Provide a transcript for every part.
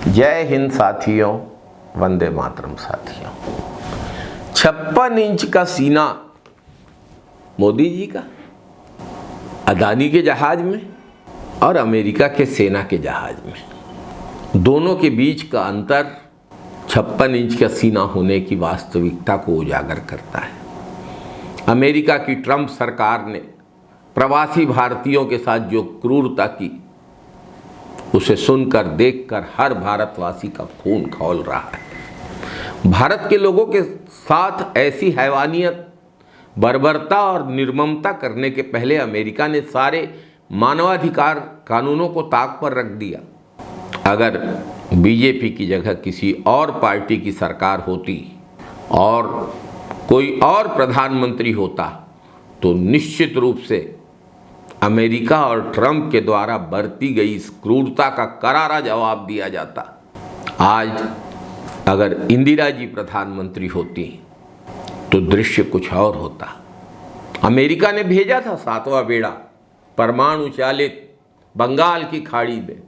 जय हिंद साथियों, वंदे मातरम साथियों। 56 इंच का सीना मोदी जी का अदानी के जहाज में और अमेरिका के सेना के जहाज में, दोनों के बीच का अंतर 56 इंच का सीना होने की वास्तविकता को उजागर करता है। अमेरिका की ट्रंप सरकार ने प्रवासी भारतीयों के साथ जो क्रूरता की, उसे सुनकर देखकर हर भारतवासी का खून खौल रहा है। भारत के लोगों के साथ ऐसी हैवानियत, बर्बरता और निर्ममता करने के पहले अमेरिका ने सारे मानवाधिकार कानूनों को ताक पर रख दिया। अगर बीजेपी की जगह किसी और पार्टी की सरकार होती और कोई और प्रधानमंत्री होता तो निश्चित रूप से अमेरिका और ट्रंप के द्वारा बरती गई इस क्रूरता का करारा जवाब दिया जाता। आज अगर इंदिरा जी प्रधानमंत्री होती तो दृश्य कुछ और होता। अमेरिका ने भेजा था 7वां बेड़ा परमाणु चालित बंगाल की खाड़ी में,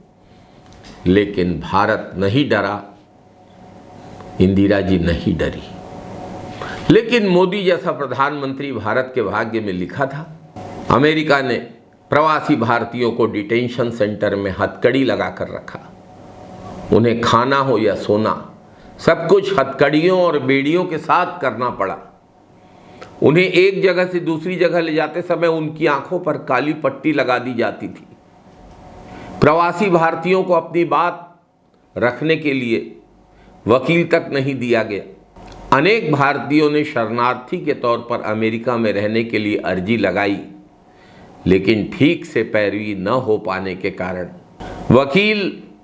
लेकिन भारत नहीं डरा, इंदिरा जी नहीं डरी। लेकिन मोदी जैसा प्रधानमंत्री भारत के भाग्य में लिखा था। अमेरिका ने प्रवासी भारतीयों को डिटेंशन सेंटर में हथकड़ी लगाकर रखा। उन्हें खाना हो या सोना, सब कुछ हथकड़ियों और बेड़ियों के साथ करना पड़ा। उन्हें एक जगह से दूसरी जगह ले जाते समय उनकी आंखों पर काली पट्टी लगा दी जाती थी। प्रवासी भारतीयों को अपनी बात रखने के लिए वकील तक नहीं दिया गया। अनेक भारतीयों ने शरणार्थी के तौर पर अमेरिका में रहने के लिए अर्जी लगाई, लेकिन ठीक से पैरवी न हो पाने के कारण, वकील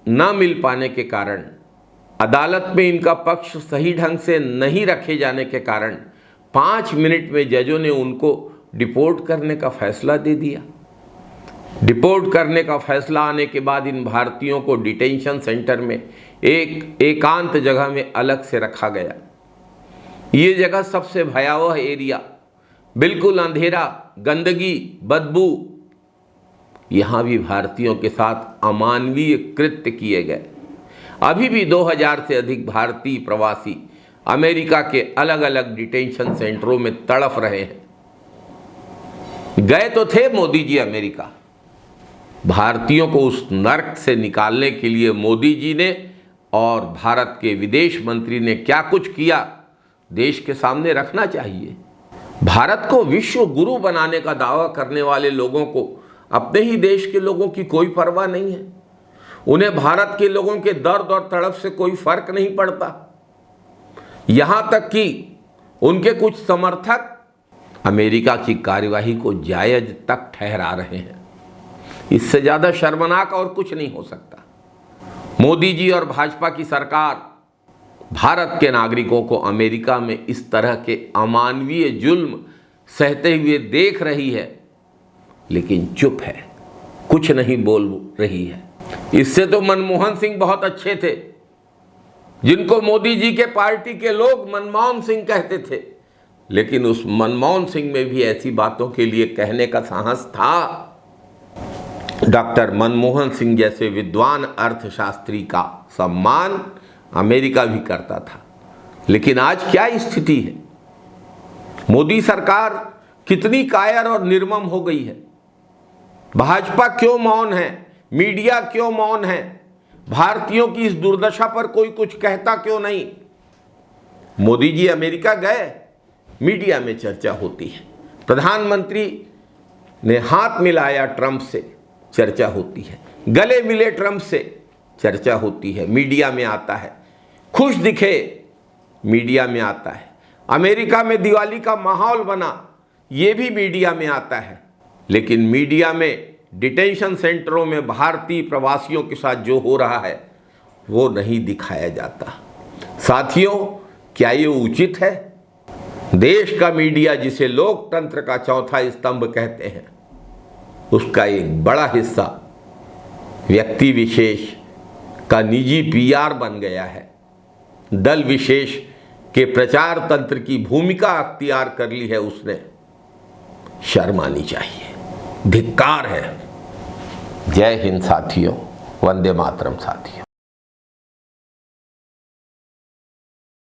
न मिल पाने के कारण, अदालत में इनका पक्ष सही ढंग से नहीं रखे जाने के कारण 5 मिनट में जजों ने उनको डिपोर्ट करने का फैसला दे दिया। डिपोर्ट करने का फैसला आने के बाद इन भारतीयों को डिटेंशन सेंटर में एक एकांत जगह में अलग से रखा गया। ये जगह सबसे भयावह एरिया, बिल्कुल अंधेरा, गंदगी, बदबू। यहाँ भी भारतीयों के साथ अमानवीय कृत्य किए गए। अभी भी 2000 से अधिक भारतीय प्रवासी अमेरिका के अलग अलग डिटेंशन सेंटरों में तड़फ रहे हैं। गए तो थे मोदी जी अमेरिका। भारतीयों को उस नर्क से निकालने के लिए मोदी जी ने और भारत के विदेश मंत्री ने क्या कुछ किया, देश के सामने रखना चाहिए। भारत को विश्व गुरु बनाने का दावा करने वाले लोगों को अपने ही देश के लोगों की कोई परवाह नहीं है। उन्हें भारत के लोगों के दर्द और तड़प से कोई फर्क नहीं पड़ता। यहां तक कि उनके कुछ समर्थक अमेरिका की कार्यवाही को जायज तक ठहरा रहे हैं। इससे ज्यादा शर्मनाक और कुछ नहीं हो सकता। मोदी जी और भाजपा की सरकार भारत के नागरिकों को अमेरिका में इस तरह के अमानवीय जुल्म सहते हुए देख रही है, लेकिन चुप है, कुछ नहीं बोल रही है। इससे तो मनमोहन सिंह बहुत अच्छे थे, जिनको मोदी जी के पार्टी के लोग मनमोहन सिंह कहते थे, लेकिन उस मनमोहन सिंह में भी ऐसी बातों के लिए कहने का साहस था। डॉक्टर मनमोहन सिंह जैसे विद्वान अर्थशास्त्री का सम्मान अमेरिका भी करता था। लेकिन आज क्या स्थिति है? मोदी सरकार कितनी कायर और निर्मम हो गई है। भाजपा क्यों मौन है? मीडिया क्यों मौन है? भारतीयों की इस दुर्दशा पर कोई कुछ कहता क्यों नहीं? मोदी जी अमेरिका गए, मीडिया में चर्चा होती है। प्रधानमंत्री ने हाथ मिलाया ट्रंप से, चर्चा होती है। गले मिले ट्रंप से, चर्चा होती है, मीडिया में आता है। खुश दिखे, मीडिया में आता है। अमेरिका में दिवाली का माहौल बना, ये भी मीडिया में आता है। लेकिन मीडिया में डिटेंशन सेंटरों में भारतीय प्रवासियों के साथ जो हो रहा है वो नहीं दिखाया जाता। साथियों, क्या ये उचित है? देश का मीडिया, जिसे लोकतंत्र का चौथा स्तंभ कहते हैं, उसका एक बड़ा हिस्सा व्यक्ति विशेष का निजी पीआर बन गया है। दल विशेष के प्रचार तंत्र की भूमिका अख्तियार कर ली है उसने। शर्म आनी चाहिए, धिक्कार है। जय हिंद साथियों, वंदे मातरम साथियों।